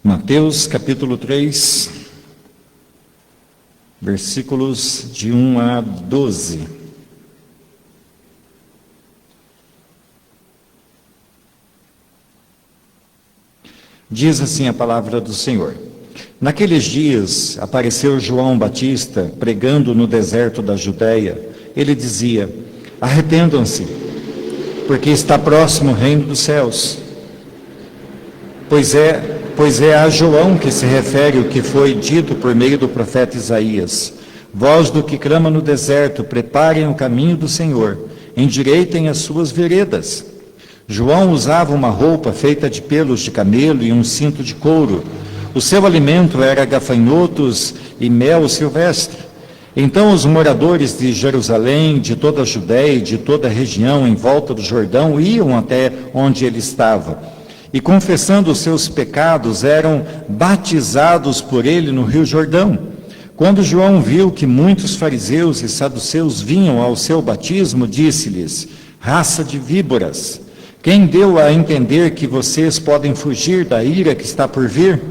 Mateus capítulo 3, versículos de 1 a 12. Diz assim a palavra do Senhor. Naqueles dias apareceu João Batista pregando no deserto da Judéia. Ele dizia: arrependam-se, porque está próximo o reino dos céus. Pois é a João que se refere o que foi dito por meio do profeta Isaías: voz do que clama no deserto, preparem o caminho do Senhor, endireitem as suas veredas. João usava uma roupa feita de pelos de camelo e um cinto de couro. O seu alimento era gafanhotos e mel silvestre. Então os moradores de Jerusalém, de toda a Judéia e de toda a região em volta do Jordão iam até onde ele estava. E confessando os seus pecados, eram batizados por ele no rio Jordão. Quando João viu que muitos fariseus e saduceus vinham ao seu batismo, disse-lhes: raça de víboras, quem deu a entender que vocês podem fugir da ira que está por vir?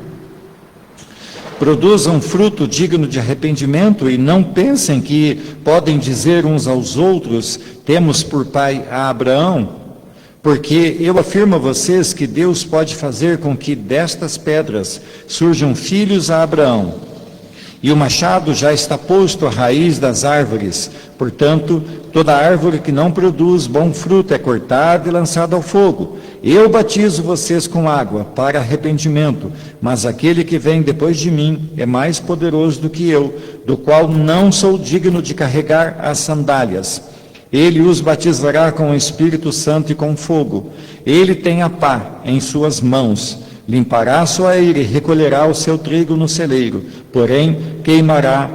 Produzam fruto digno de arrependimento e não pensem que podem dizer uns aos outros: temos por pai a Abraão. Porque eu afirmo a vocês que Deus pode fazer com que destas pedras surjam filhos a Abraão. E o machado já está posto à raiz das árvores. Portanto, toda árvore que não produz bom fruto é cortada e lançada ao fogo. Eu batizo vocês com água para arrependimento, mas aquele que vem depois de mim é mais poderoso do que eu, do qual não sou digno de carregar as sandálias. Ele os batizará com o Espírito Santo e com fogo. Ele tem a pá em suas mãos. Limpará a sua eira e recolherá o seu trigo no celeiro. Porém, queimará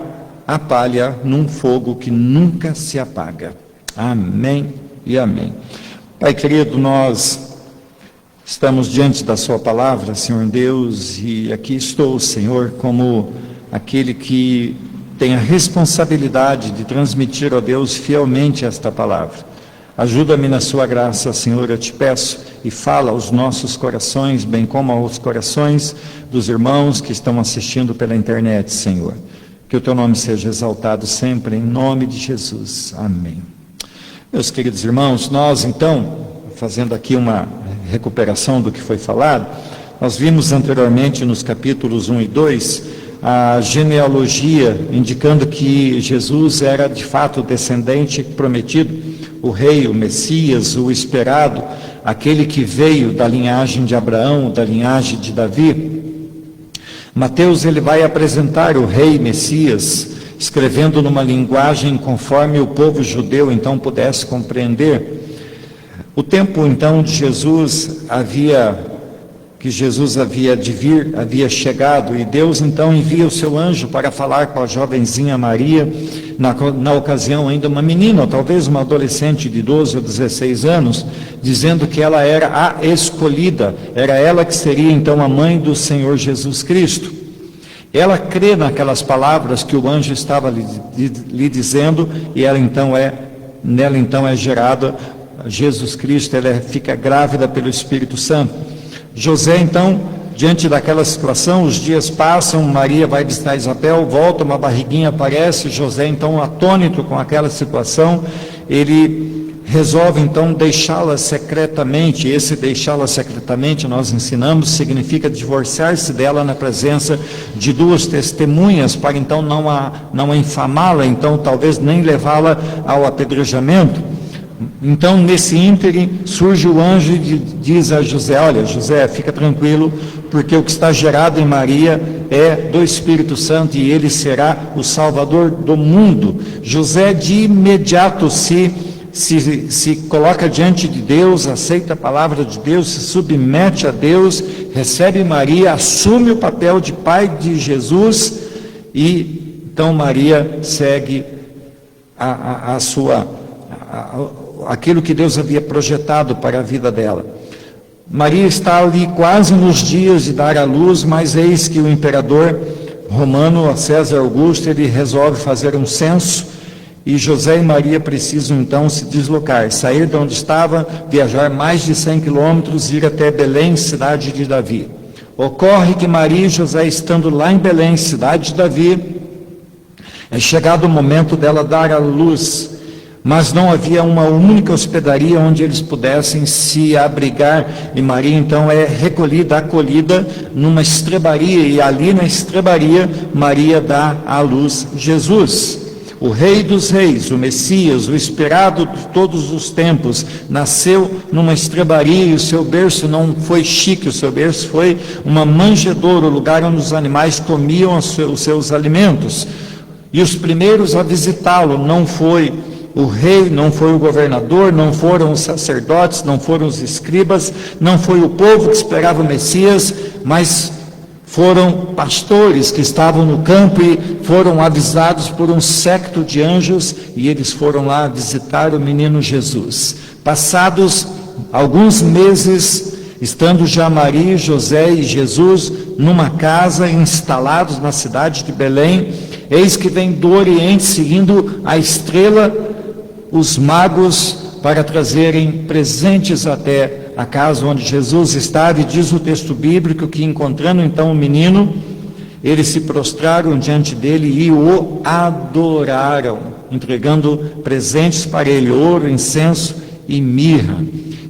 a palha num fogo que nunca se apaga. Amém e amém. Pai querido, nós estamos diante da sua palavra, Senhor Deus, e aqui estou, Senhor, como aquele que tem a responsabilidade de transmitir a Deus fielmente esta palavra. Ajuda-me na sua graça, Senhor, eu te peço, e fala aos nossos corações, bem como aos corações dos irmãos que estão assistindo pela internet, Senhor. Que o teu nome seja exaltado sempre, em nome de Jesus. Amém. Meus queridos irmãos, nós então, fazendo aqui uma recuperação do que foi falado, nós vimos anteriormente nos capítulos 1 e 2, a genealogia indicando que Jesus era de fato o descendente prometido, o rei, o Messias, o esperado, aquele que veio da linhagem de Abraão, da linhagem de Davi. Mateus ele vai apresentar o rei Messias, escrevendo numa linguagem conforme o povo judeu então pudesse compreender. O tempo então de Jesus havia de vir, havia chegado, e Deus então envia o seu anjo para falar com a jovenzinha Maria, na ocasião ainda uma menina, ou talvez uma adolescente de 12 ou 16 anos, dizendo que ela era a escolhida, era ela que seria então a mãe do Senhor Jesus Cristo. Ela crê naquelas palavras que o anjo estava lhe dizendo, e nela então é gerada Jesus Cristo, ela fica grávida pelo Espírito Santo. José, então, diante daquela situação, os dias passam, Maria vai visitar Isabel, volta, uma barriguinha aparece, José, então, atônito com aquela situação, ele resolve, então, deixá-la secretamente. Esse deixá-la secretamente, nós ensinamos, significa divorciar-se dela na presença de duas testemunhas, para, então, não a infamá-la, então, talvez nem levá-la ao apedrejamento. Então, nesse ínterim, surge o anjo e diz a José: olha, José, fica tranquilo, porque o que está gerado em Maria é do Espírito Santo e ele será o Salvador do mundo. José de imediato se coloca diante de Deus, aceita a palavra de Deus, se submete a Deus, recebe Maria, assume o papel de pai de Jesus, e então Maria segue aquilo que Deus havia projetado para a vida dela. Maria está ali quase nos dias de dar à luz, mas eis que o imperador romano, César Augusto, ele resolve fazer um censo, e José e Maria precisam então se deslocar, sair de onde estava, viajar mais de 100 quilômetros, ir até Belém, cidade de Davi. Ocorre que Maria e José, estando lá em Belém, cidade de Davi, é chegado o momento dela dar à luz, mas não havia uma única hospedaria onde eles pudessem se abrigar, e Maria então é recolhida, acolhida numa estrebaria, e ali na estrebaria Maria dá à luz Jesus. O Rei dos Reis, o Messias, o esperado de todos os tempos, nasceu numa estrebaria, e o seu berço não foi chique, o seu berço foi uma manjedoura, o lugar onde os animais comiam os seus alimentos. E os primeiros a visitá-lo não foi o rei, não foi o governador, não foram os sacerdotes, não foram os escribas, não foi o povo que esperava o Messias, mas foram pastores que estavam no campo e foram avisados por um séquito de anjos, e eles foram lá visitar o menino Jesus. Passados alguns meses, estando já Maria, José e Jesus numa casa, instalados na cidade de Belém, eis que vem do Oriente, seguindo a estrela, os magos para trazerem presentes até a casa onde Jesus estava, e diz o texto bíblico que, encontrando então o menino, eles se prostraram diante dele e o adoraram, entregando presentes para ele, ouro, incenso e mirra.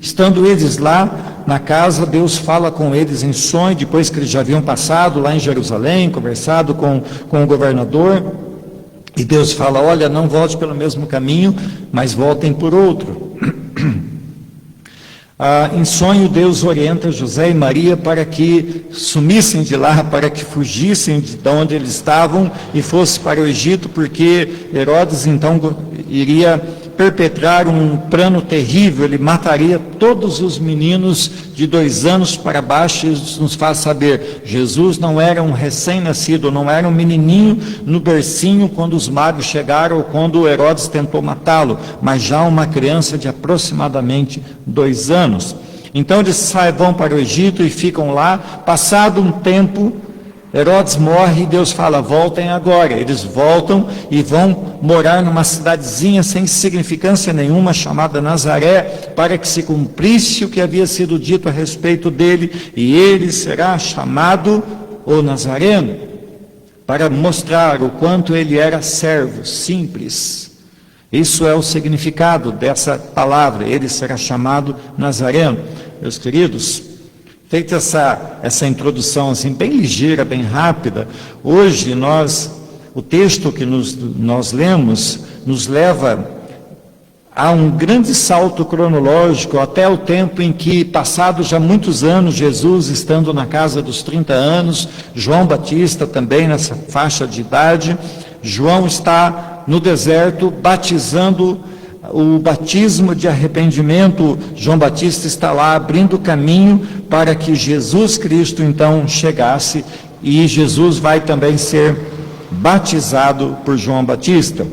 Estando eles lá na casa, Deus fala com eles em sonho, depois que eles já haviam passado lá em Jerusalém, conversado com o governador, e Deus fala: olha, não volte pelo mesmo caminho, mas voltem por outro. Em sonho, Deus orienta José e Maria para que sumissem de lá, para que fugissem de onde eles estavam e fossem para o Egito, porque Herodes então iria perpetrar um plano terrível, ele mataria todos os meninos de 2 anos para baixo. Isso nos faz saber, Jesus não era um recém-nascido, não era um menininho no bercinho quando os magos chegaram ou quando Herodes tentou matá-lo, mas já uma criança de aproximadamente 2 anos. Então eles vão para o Egito e ficam lá. Passado um tempo, Herodes morre e Deus fala: voltem agora. Eles voltam e vão morar numa cidadezinha sem significância nenhuma, chamada Nazaré, para que se cumprisse o que havia sido dito a respeito dele, e ele será chamado o Nazareno, para mostrar o quanto ele era servo, simples. Isso é o significado dessa palavra, ele será chamado Nazareno. Meus queridos, feita essa introdução assim, bem ligeira, bem rápida, hoje o texto que nós lemos nos leva a um grande salto cronológico até o tempo em que, passados já muitos anos, Jesus estando na casa dos 30 anos, João Batista também nessa faixa de idade, João está no deserto batizando. O batismo de arrependimento, João Batista está lá abrindo caminho para que Jesus Cristo então chegasse, e Jesus vai também ser batizado por João Batista.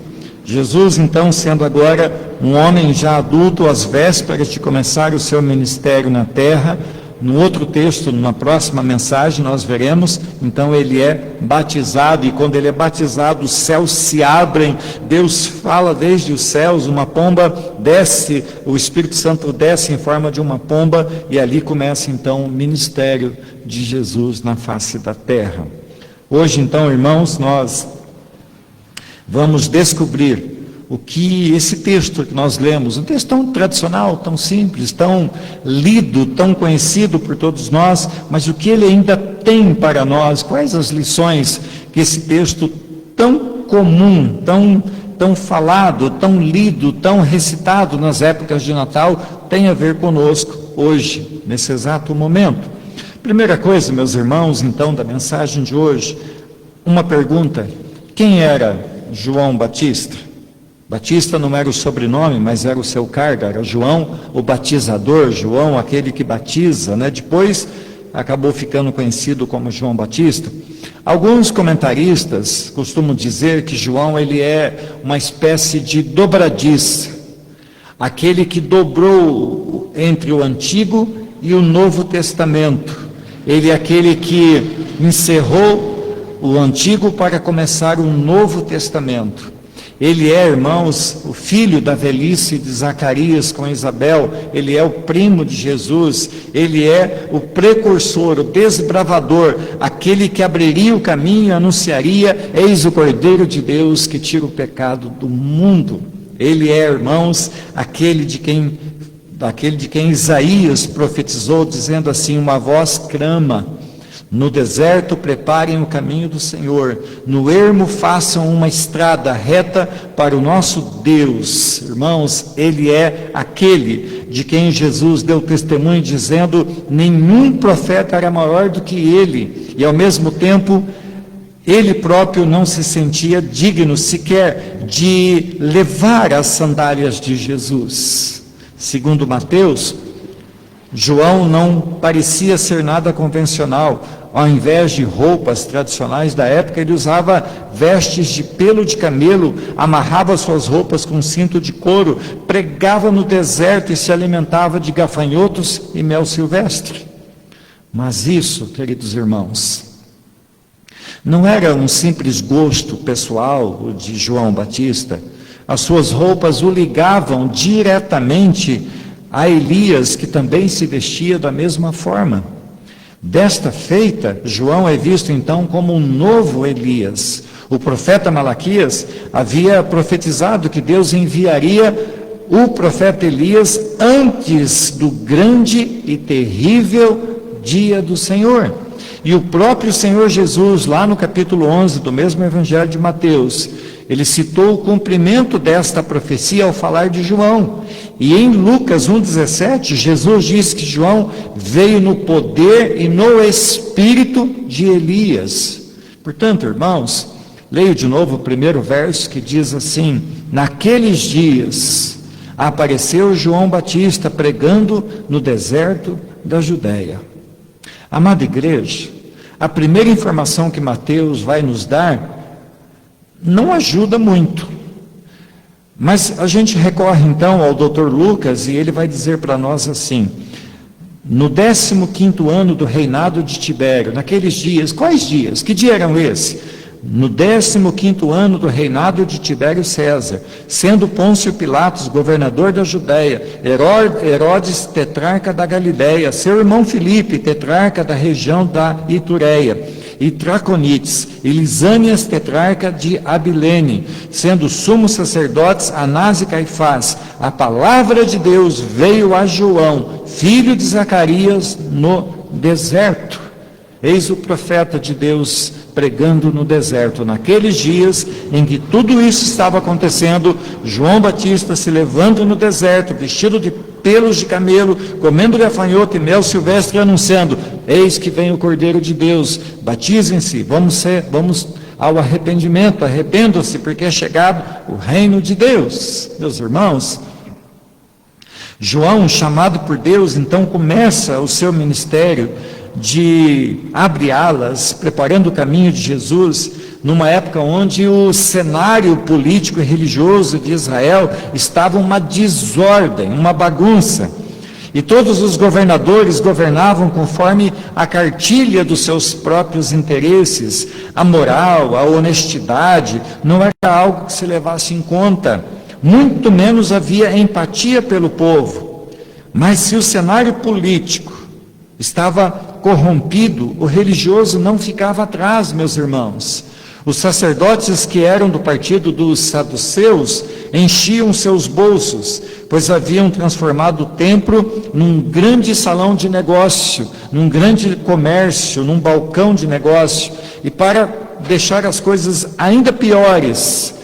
Jesus então, sendo agora um homem já adulto, às vésperas de começar o seu ministério na terra, no outro texto, numa próxima mensagem, nós veremos, então ele é batizado, e quando ele é batizado, os céus se abrem, Deus fala desde os céus, uma pomba desce, o Espírito Santo desce em forma de uma pomba, e ali começa então o ministério de Jesus na face da terra. Hoje então, irmãos, nós vamos descobrir o que esse texto que nós lemos, um texto tão tradicional, tão simples, tão lido, tão conhecido por todos nós, mas o que ele ainda tem para nós, quais as lições que esse texto tão comum, tão falado, tão lido, tão recitado nas épocas de Natal, tem a ver conosco hoje, nesse exato momento. Primeira coisa, meus irmãos, então, da mensagem de hoje, uma pergunta: quem era João Batista? Batista não era o sobrenome, mas era o seu cargo, era João o batizador, João aquele que batiza, né? Depois acabou ficando conhecido como João Batista. Alguns comentaristas costumam dizer que João ele é uma espécie de dobradiça, aquele que dobrou entre o Antigo e o Novo Testamento. Ele é aquele que encerrou o Antigo para começar o Novo Testamento. Ele é, irmãos, o filho da velhice de Zacarias com Isabel, ele é o primo de Jesus, ele é o precursor, o desbravador, aquele que abriria o caminho e anunciaria: eis o Cordeiro de Deus que tira o pecado do mundo. Ele é, irmãos, aquele de quem Isaías profetizou, dizendo assim: uma voz clama, no deserto preparem o caminho do Senhor, no ermo façam uma estrada reta para o nosso Deus. Irmãos, ele é aquele de quem Jesus deu testemunho, dizendo: nenhum profeta era maior do que ele, e ao mesmo tempo ele próprio não se sentia digno sequer de levar as sandálias de Jesus. Segundo Mateus, João não parecia ser nada convencional. Ao invés de roupas tradicionais da época, ele usava vestes de pelo de camelo, amarrava suas roupas com cinto de couro, pregava no deserto e se alimentava de gafanhotos e mel silvestre. Mas isso, queridos irmãos, não era um simples gosto pessoal de João Batista. As suas roupas o ligavam diretamente a Elias, que também se vestia da mesma forma. Desta feita, João é visto então como um novo Elias. O profeta Malaquias havia profetizado que Deus enviaria o profeta Elias antes do grande e terrível dia do Senhor. E o próprio Senhor Jesus, lá no capítulo 11 do mesmo Evangelho de Mateus, ele citou o cumprimento desta profecia ao falar de João. E em Lucas 1,17, Jesus diz que João veio no poder e no espírito de Elias. Portanto, irmãos, leio de novo o primeiro verso que diz assim: naqueles dias apareceu João Batista pregando no deserto da Judéia. Amada igreja, a primeira informação que Mateus vai nos dar não ajuda muito. Mas a gente recorre então ao Dr. Lucas e ele vai dizer para nós assim: no 15º ano do reinado de Tibério, naqueles dias, quais dias? Que dia eram esses? No 15º ano do reinado de Tibério César, sendo Pôncio Pilatos governador da Judéia, Herodes tetrarca da Galileia, seu irmão Filipe tetrarca da região da Itureia, e Traconites, e Lisânias tetrarca de Abilene, sendo sumos sacerdotes Anás e Caifás, a palavra de Deus veio a João, filho de Zacarias, no deserto. Eis o profeta de Deus pregando no deserto. Naqueles dias em que tudo isso estava acontecendo, João Batista se levanta no deserto, vestido de pelos de camelo, comendo gafanhoto e mel silvestre, anunciando: eis que vem o Cordeiro de Deus, batizem-se, vamos ao arrependimento, arrependam-se, porque é chegado o reino de Deus. Meus irmãos, João, chamado por Deus, então começa o seu ministério de abre alas, preparando o caminho de Jesus, numa época onde o cenário político e religioso de Israel estava uma desordem, uma bagunça, e todos os governadores governavam conforme a cartilha dos seus próprios interesses. A moral, a honestidade não era algo que se levasse em conta, muito menos havia empatia pelo povo. Mas se o cenário político estava corrompido, o religioso não ficava atrás, meus irmãos. Os sacerdotes que eram do partido dos saduceus enchiam seus bolsos, pois haviam transformado o templo num grande salão de negócio, num grande comércio, num balcão de negócio. E para deixar as coisas ainda piores,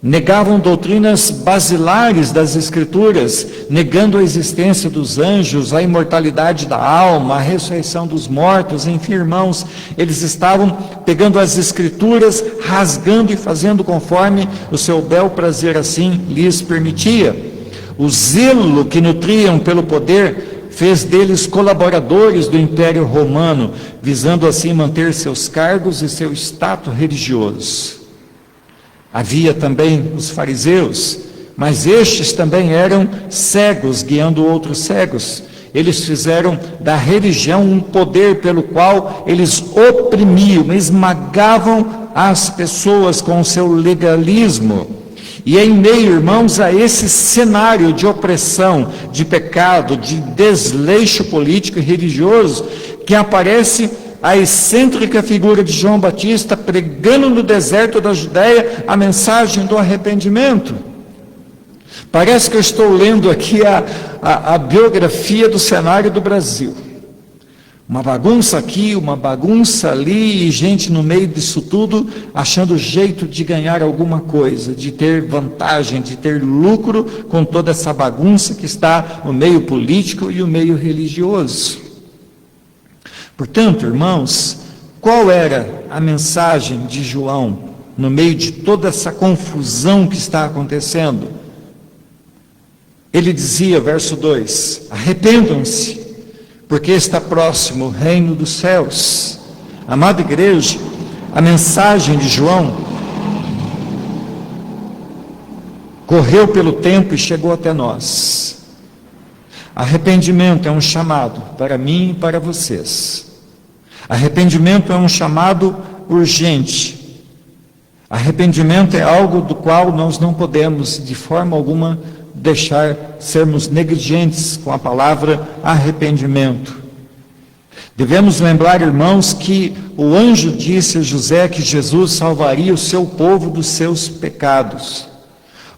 negavam doutrinas basilares das Escrituras, negando a existência dos anjos, a imortalidade da alma, a ressurreição dos mortos. Enfim, irmãos, eles estavam pegando as Escrituras, rasgando e fazendo conforme o seu bel prazer assim lhes permitia. O zelo que nutriam pelo poder fez deles colaboradores do Império Romano, visando assim manter seus cargos e seu status religioso. Havia também os fariseus, mas estes também eram cegos, guiando outros cegos. Eles fizeram da religião um poder pelo qual eles oprimiam, esmagavam as pessoas com o seu legalismo. E em meio, irmãos, a esse cenário de opressão, de pecado, de desleixo político e religioso, que aparece a excêntrica figura de João Batista pregando no deserto da Judéia a mensagem do arrependimento. Parece que eu estou lendo aqui a biografia do cenário do Brasil. Uma bagunça aqui, uma bagunça ali, e gente no meio disso tudo achando jeito de ganhar alguma coisa, de ter vantagem, de ter lucro com toda essa bagunça que está no meio político e o meio religioso. Portanto, irmãos, qual era a mensagem de João no meio de toda essa confusão que está acontecendo? Ele dizia, verso 2, arrependam-se, porque está próximo o reino dos céus. Amada igreja, a mensagem de João correu pelo tempo e chegou até nós. Arrependimento é um chamado para mim e para vocês. Arrependimento é um chamado urgente. Arrependimento é algo do qual nós não podemos, de forma alguma, deixar sermos negligentes com a palavra arrependimento. Devemos lembrar, irmãos, que o anjo disse a José que Jesus salvaria o seu povo dos seus pecados.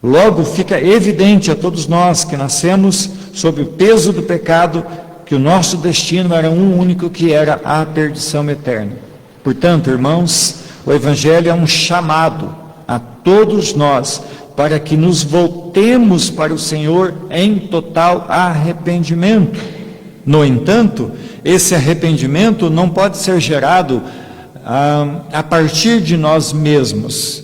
Logo fica evidente a todos nós que nascemos sob o peso do pecado, que o nosso destino era um único, que era a perdição eterna. Portanto, irmãos, o Evangelho é um chamado a todos nós para que nos voltemos para o Senhor em total arrependimento. No entanto, esse arrependimento não pode ser gerado a partir de nós mesmos.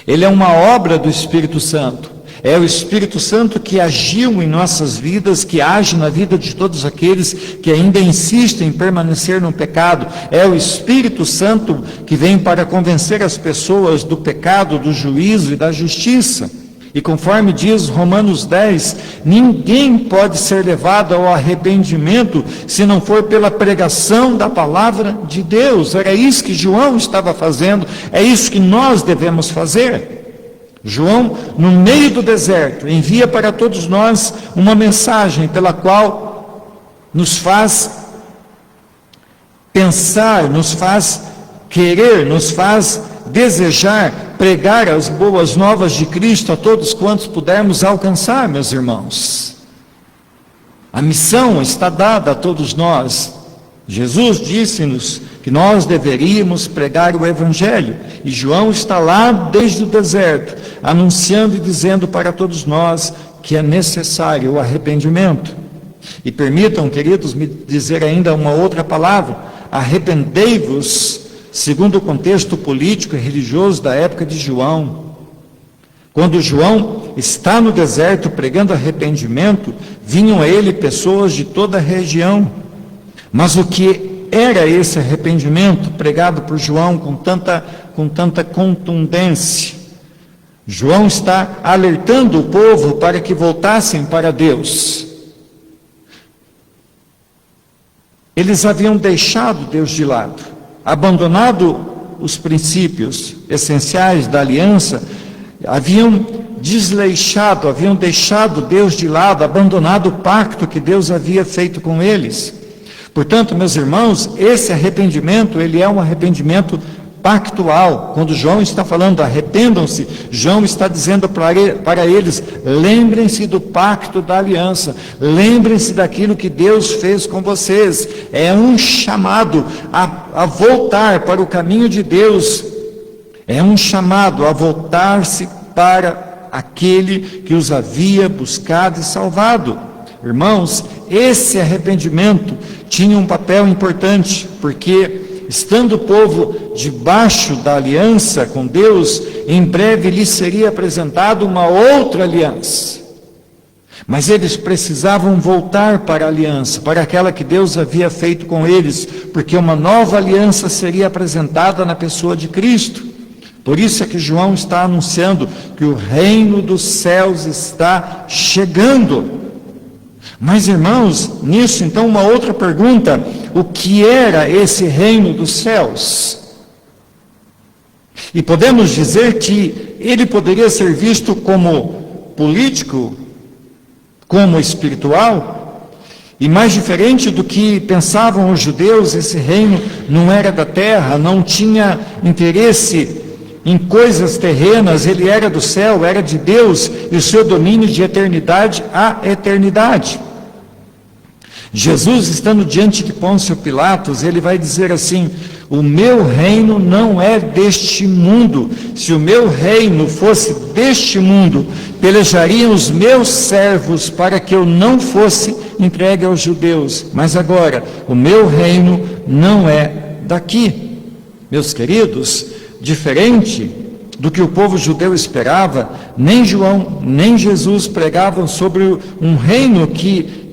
Ele é uma obra do Espírito Santo. É o Espírito Santo que agiu em nossas vidas, que age na vida de todos aqueles que ainda insistem em permanecer no pecado. É o Espírito Santo que vem para convencer as pessoas do pecado, do juízo e da justiça. E conforme diz Romanos 10, ninguém pode ser levado ao arrependimento se não for pela pregação da palavra de Deus. Era isso que João estava fazendo, é isso que nós devemos fazer. João, no meio do deserto, envia para todos nós uma mensagem pela qual nos faz pensar, nos faz querer, nos faz desejar pregar as boas novas de Cristo a todos quantos pudermos alcançar, meus irmãos. A missão está dada a todos nós. Jesus disse-nos que nós deveríamos pregar o Evangelho, e João está lá desde o deserto, anunciando e dizendo para todos nós que é necessário o arrependimento. E permitam, queridos, me dizer ainda uma outra palavra: arrependei-vos, segundo o contexto político e religioso da época de João. Quando João está no deserto pregando arrependimento, vinham a ele pessoas de toda a região. Mas o que era esse arrependimento pregado por João com tanta contundência? João está alertando o povo para que voltassem para Deus. Eles haviam deixado Deus de lado, abandonado os princípios essenciais da aliança, haviam desleixado, haviam deixado Deus de lado, abandonado o pacto que Deus havia feito com eles. Portanto, meus irmãos, esse arrependimento, ele é um arrependimento pactual. Quando João está falando arrependam-se, João está dizendo para eles, lembrem-se do pacto da aliança, lembrem-se daquilo que Deus fez com vocês. É um chamado a voltar para o caminho de Deus, é um chamado a voltar-se para aquele que os havia buscado e salvado. Irmãos, esse arrependimento tinha um papel importante, porque estando o povo debaixo da aliança com Deus, em breve lhes seria apresentada uma outra aliança. Mas eles precisavam voltar para a aliança, para aquela que Deus havia feito com eles, porque uma nova aliança seria apresentada na pessoa de Cristo. Por isso é que João está anunciando que o reino dos céus está chegando. Mas, irmãos, nisso então uma outra pergunta: o que era esse reino dos céus? E podemos dizer que ele poderia ser visto como político, como espiritual, e mais diferente do que pensavam os judeus, esse reino não era da terra, não tinha interesse em coisas terrenas, ele era do céu, era de Deus, e o seu domínio de eternidade a eternidade. Jesus, estando diante de Pôncio Pilatos, ele vai dizer assim: o meu reino não é deste mundo. Se o meu reino fosse deste mundo, pelejariam os meus servos para que eu não fosse entregue aos judeus. Mas agora, o meu reino não é daqui. Meus queridos, diferente do que o povo judeu esperava, nem João, nem Jesus pregavam sobre um reino que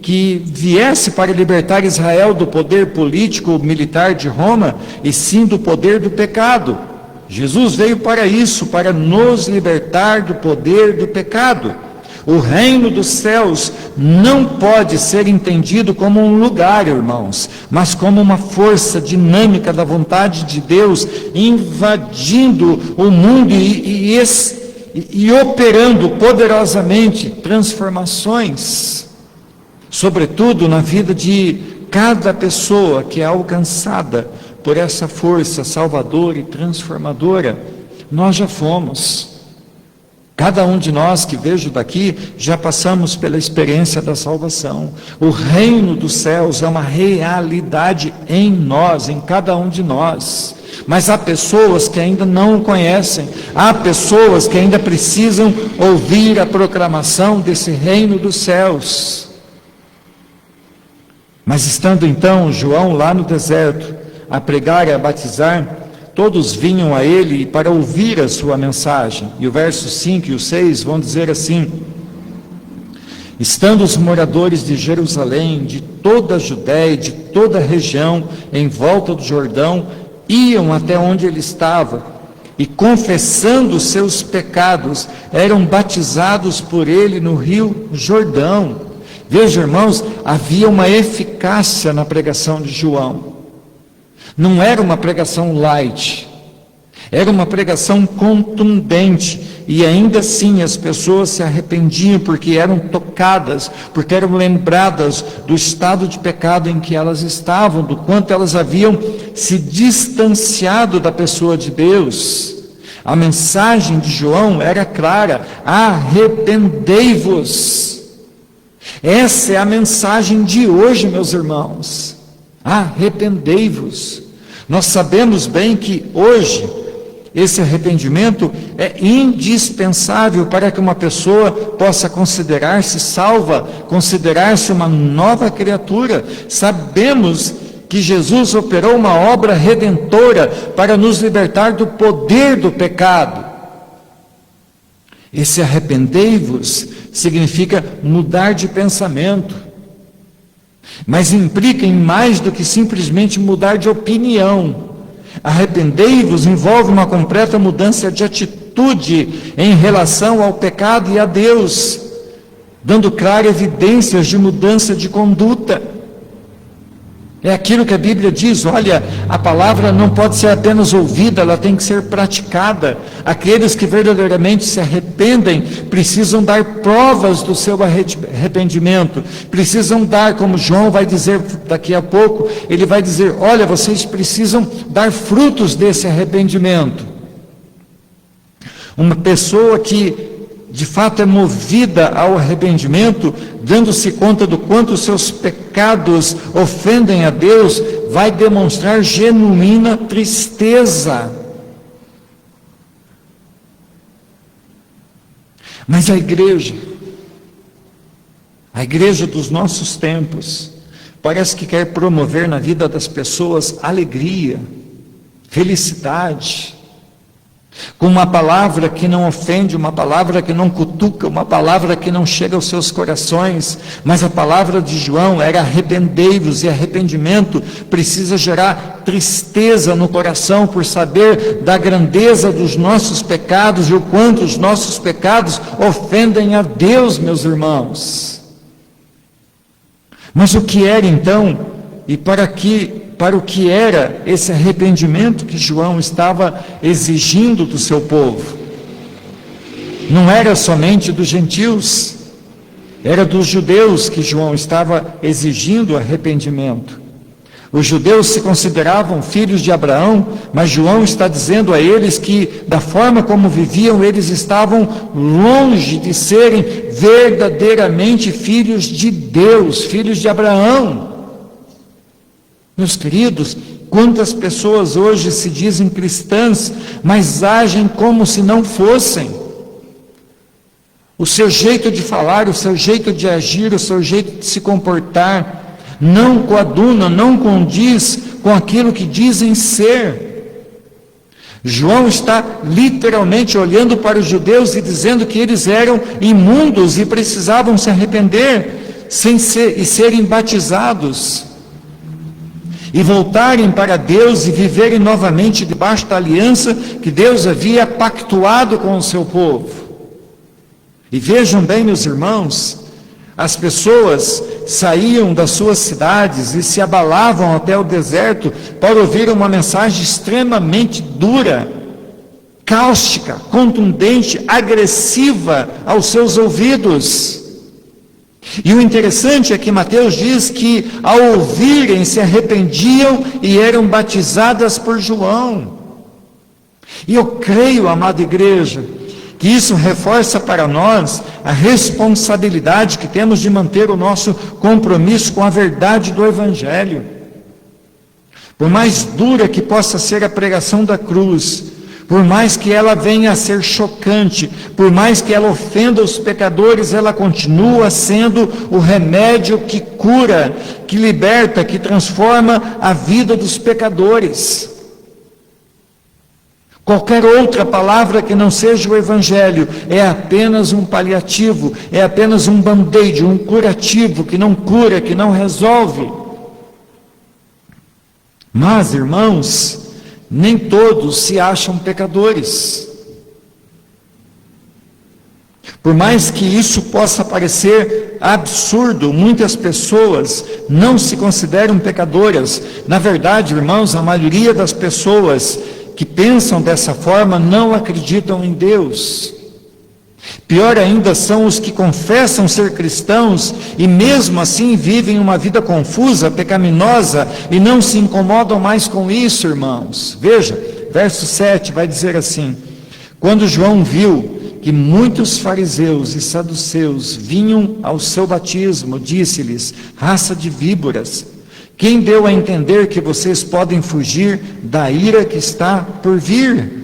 viesse para libertar Israel do poder político, militar de Roma, e sim do poder do pecado. Jesus veio para isso, para nos libertar do poder do pecado. O reino dos céus não pode ser entendido como um lugar, irmãos, mas como uma força dinâmica da vontade de Deus, invadindo o mundo e operando poderosamente transformações, sobretudo na vida de cada pessoa que é alcançada por essa força salvadora e transformadora. Nós já fomos. Cada um de nós que vejo daqui, já passamos pela experiência da salvação. O reino dos céus é uma realidade em nós, em cada um de nós. Mas há pessoas que ainda não o conhecem, há pessoas que ainda precisam ouvir a proclamação desse reino dos céus. Mas estando então João lá no deserto, a pregar e a batizar, todos vinham a ele para ouvir a sua mensagem. E o verso 5 e o 6 vão dizer assim: estando os moradores de Jerusalém, de toda a Judéia, de toda a região em volta do Jordão, iam até onde ele estava, e confessando os seus pecados, eram batizados por ele no rio Jordão. Veja, irmãos, havia uma eficácia na pregação de João. Não era uma pregação light, era uma pregação contundente, e ainda assim as pessoas se arrependiam porque eram tocadas, porque eram lembradas do estado de pecado em que elas estavam, do quanto elas haviam se distanciado da pessoa de Deus. A mensagem de João era clara: arrependei-vos. Essa é a mensagem de hoje, meus irmãos. Arrependei-vos. Nós sabemos bem que hoje esse arrependimento é indispensável para que uma pessoa possa considerar-se salva, considerar-se uma nova criatura. Sabemos que Jesus operou uma obra redentora para nos libertar do poder do pecado. Esse arrependei-vos significa mudar de pensamento, mas implica em mais do que simplesmente mudar de opinião. Arrependei-vos envolve uma completa mudança de atitude em relação ao pecado e a Deus, dando claras evidências de mudança de conduta. É aquilo que a Bíblia diz: olha, a palavra não pode ser apenas ouvida, ela tem que ser praticada. Aqueles que verdadeiramente se arrependem precisam dar provas do seu arrependimento, precisam dar, como João vai dizer daqui a pouco, ele vai dizer: olha, vocês precisam dar frutos desse arrependimento. Uma pessoa que de fato é movida ao arrependimento, dando-se conta do quanto os seus pecados ofendem a Deus, vai demonstrar genuína tristeza. Mas a igreja dos nossos tempos, parece que quer promover na vida das pessoas alegria, felicidade, com uma palavra que não ofende, uma palavra que não cutuca, uma palavra que não chega aos seus corações. Mas a palavra de João era arrependei-vos, e arrependimento precisa gerar tristeza no coração por saber da grandeza dos nossos pecados e o quanto os nossos pecados ofendem a Deus, meus irmãos. Mas o que era então, e para para o que era esse arrependimento que João estava exigindo do seu povo. Não era somente dos gentios, era dos judeus que João estava exigindo arrependimento. Os judeus se consideravam filhos de Abraão, mas João está dizendo a eles que, da forma como viviam, eles estavam longe de serem verdadeiramente filhos de Deus, filhos de Abraão. Meus queridos, quantas pessoas hoje se dizem cristãs, mas agem como se não fossem. O seu jeito de falar, o seu jeito de agir, o seu jeito de se comportar, não coaduna, não condiz com aquilo que dizem ser. João está literalmente olhando para os judeus e dizendo que eles eram imundos e precisavam se arrepender e serem batizados e voltarem para Deus e viverem novamente debaixo da aliança que Deus havia pactuado com o seu povo. E vejam bem, meus irmãos, as pessoas saíam das suas cidades e se abalavam até o deserto para ouvir uma mensagem extremamente dura, cáustica, contundente, agressiva aos seus ouvidos. E o interessante é que Mateus diz que, ao ouvirem, se arrependiam e eram batizadas por João. E eu creio, amada igreja, que isso reforça para nós a responsabilidade que temos de manter o nosso compromisso com a verdade do Evangelho. Por mais dura que possa ser a pregação da cruz, por mais que ela venha a ser chocante, por mais que ela ofenda os pecadores, ela continua sendo o remédio que cura, que liberta, que transforma a vida dos pecadores. Qualquer outra palavra que não seja o Evangelho é apenas um paliativo, é apenas um band-aid, um curativo que não cura, que não resolve. Mas, irmãos, nem todos se acham pecadores. Por mais que isso possa parecer absurdo, muitas pessoas não se consideram pecadoras. Na verdade, irmãos, a maioria das pessoas que pensam dessa forma não acreditam em Deus. Pior ainda são os que confessam ser cristãos e mesmo assim vivem uma vida confusa, pecaminosa e não se incomodam mais com isso, irmãos. Veja, verso 7 vai dizer assim: quando João viu que muitos fariseus e saduceus vinham ao seu batismo, disse-lhes: raça de víboras, quem deu a entender que vocês podem fugir da ira que está por vir?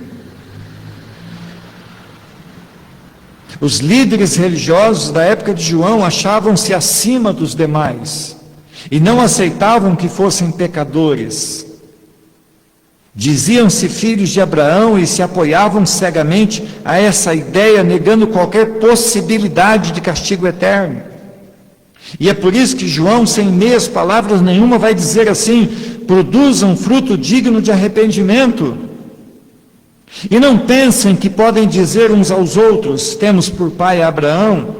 Os líderes religiosos da época de João achavam-se acima dos demais e não aceitavam que fossem pecadores. Diziam-se filhos de Abraão e se apoiavam cegamente a essa ideia, negando qualquer possibilidade de castigo eterno. E é por isso que João, sem meias palavras nenhuma, vai dizer assim: produzam fruto digno de arrependimento. E não pensem que podem dizer uns aos outros: temos por pai Abraão,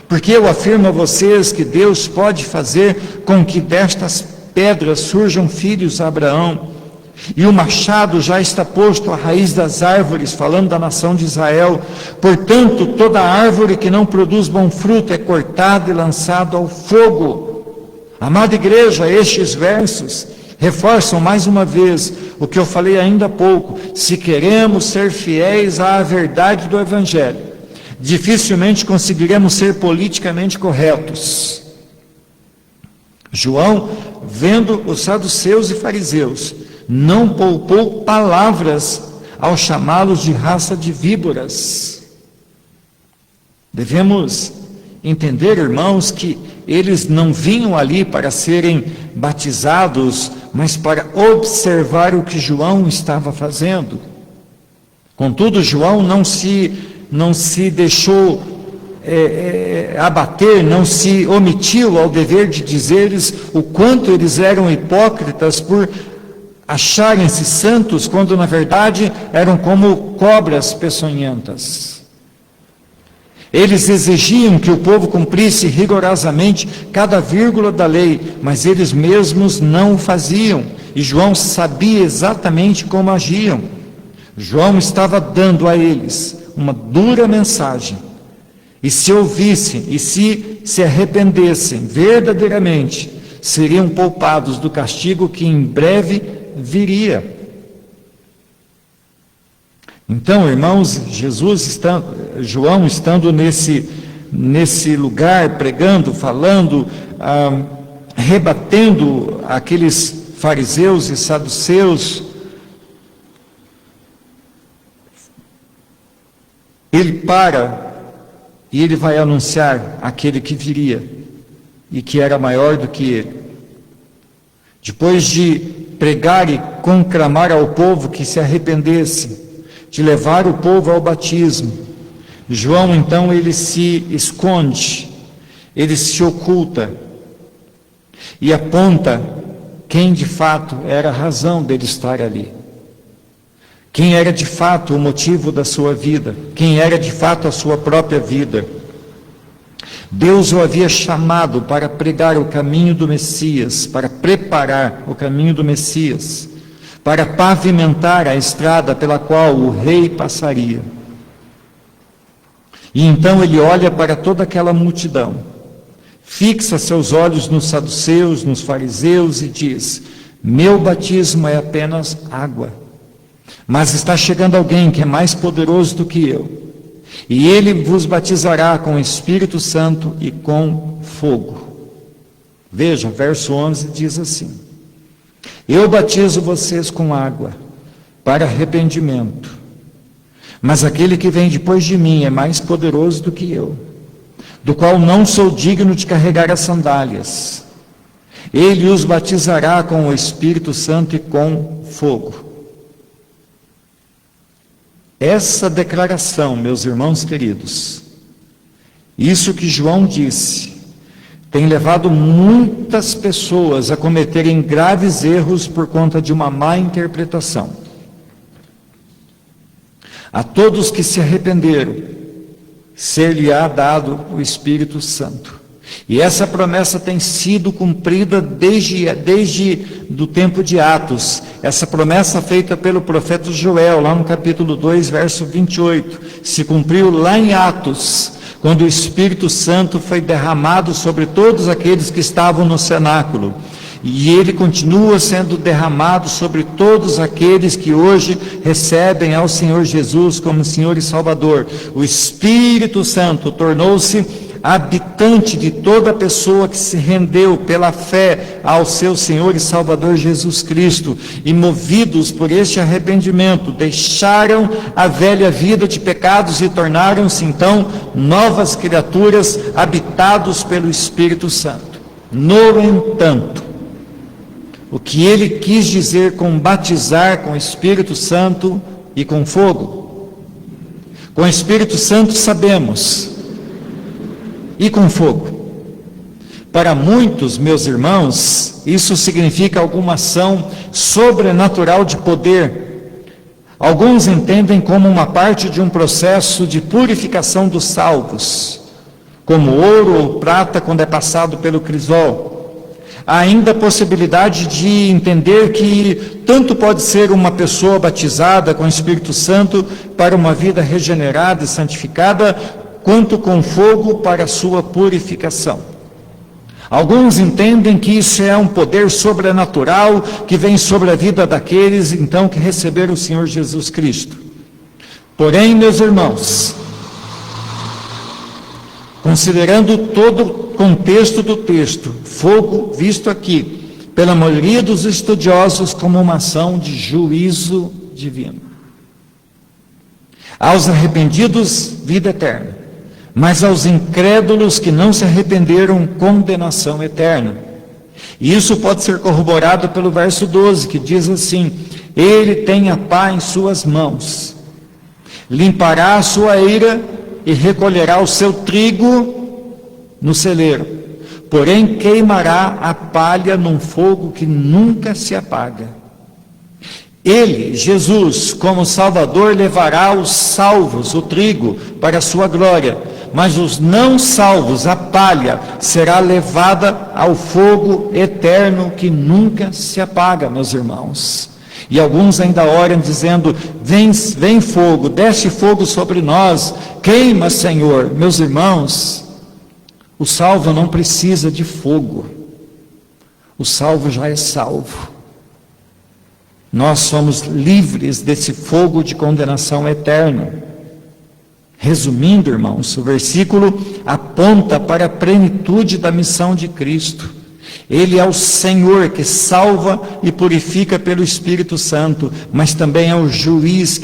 porque eu afirmo a vocês que Deus pode fazer com que destas pedras surjam filhos a Abraão. E o machado já está posto à raiz das árvores, falando da nação de Israel. Portanto, toda árvore que não produz bom fruto é cortada e lançada ao fogo. Amada igreja, estes versos reforçam mais uma vez o que eu falei ainda há pouco. Se queremos ser fiéis à verdade do Evangelho, dificilmente conseguiremos ser politicamente corretos. João, vendo os saduceus e fariseus, não poupou palavras ao chamá-los de raça de víboras. Devemos entender, irmãos, que eles não vinham ali para serem batizados, mas para observar o que João estava fazendo. Contudo, João não se deixou abater, não se omitiu ao dever de dizer-lhes o quanto eles eram hipócritas por acharem-se santos, quando na verdade eram como cobras peçonhentas. Eles exigiam que o povo cumprisse rigorosamente cada vírgula da lei, mas eles mesmos não o faziam. E João sabia exatamente como agiam. João estava dando a eles uma dura mensagem. E se ouvissem e se arrependessem verdadeiramente, seriam poupados do castigo que em breve viria. Então, irmãos, João estando nesse lugar, pregando, falando, rebatendo aqueles fariseus e saduceus, ele para e ele vai anunciar aquele que viria e que era maior do que ele. Depois de pregar e conclamar ao povo que se arrependesse, de levar o povo ao batismo, João então ele se esconde, ele se oculta e aponta quem de fato era a razão dele estar ali, quem era de fato o motivo da sua vida, quem era de fato a sua própria vida. Deus o havia chamado para pregar o caminho do Messias, para preparar o caminho do Messias, para pavimentar a estrada pela qual o rei passaria. E então ele olha para toda aquela multidão, fixa seus olhos nos saduceus, nos fariseus e diz: meu batismo é apenas água, mas está chegando alguém que é mais poderoso do que eu, e ele vos batizará com o Espírito Santo e com fogo. Veja, verso 11 diz assim: eu batizo vocês com água para arrependimento, mas aquele que vem depois de mim é mais poderoso do que eu, do qual não sou digno de carregar as sandálias. Ele os batizará com o Espírito Santo e com fogo. Essa declaração, meus irmãos queridos, isso que João disse, tem levado muitas pessoas a cometerem graves erros por conta de uma má interpretação. A todos que se arrependeram, ser-lhe-á dado o Espírito Santo. E essa promessa tem sido cumprida desde do tempo de Atos. Essa promessa feita pelo profeta Joel, lá no capítulo 2, verso 28, se cumpriu lá em Atos, quando o Espírito Santo foi derramado sobre todos aqueles que estavam no cenáculo. E ele continua sendo derramado sobre todos aqueles que hoje recebem ao Senhor Jesus como Senhor e Salvador. O Espírito Santo tornou-se habitante de toda pessoa que se rendeu pela fé ao seu Senhor e Salvador Jesus Cristo, e movidos por este arrependimento, deixaram a velha vida de pecados e tornaram-se então novas criaturas, habitados pelo Espírito Santo. No entanto, o que ele quis dizer com batizar com o Espírito Santo e com fogo? Com o Espírito Santo sabemos, e com fogo. Para muitos, meus irmãos, isso significa alguma ação sobrenatural de poder. Alguns entendem como uma parte de um processo de purificação dos salvos, como ouro ou prata quando é passado pelo crisol. Há ainda a possibilidade de entender que tanto pode ser uma pessoa batizada com o Espírito Santo para uma vida regenerada e santificada, quanto com fogo para a sua purificação. Alguns entendem que isso é um poder sobrenatural que vem sobre a vida daqueles, então, que receberam o Senhor Jesus Cristo. Porém, meus irmãos, considerando todo o contexto do texto, fogo visto aqui, pela maioria dos estudiosos, como uma ação de juízo divino. Aos arrependidos, vida eterna. Mas aos incrédulos que não se arrependeram, condenação eterna. E isso pode ser corroborado pelo verso 12, que diz assim: ele tem a pá em suas mãos, limpará a sua eira e recolherá o seu trigo no celeiro, porém queimará a palha num fogo que nunca se apaga. Ele, Jesus, como Salvador, levará os salvos, o trigo, para a sua glória, mas os não salvos, a palha, será levada ao fogo eterno que nunca se apaga, meus irmãos. E alguns ainda oram dizendo: vem fogo, desce fogo sobre nós, queima, Senhor. Meus irmãos, o salvo não precisa de fogo, o salvo já é salvo. Nós somos livres desse fogo de condenação eterna. Resumindo, irmãos, o versículo aponta para a plenitude da missão de Cristo. Ele é o Senhor que salva e purifica pelo Espírito Santo, mas também é o juiz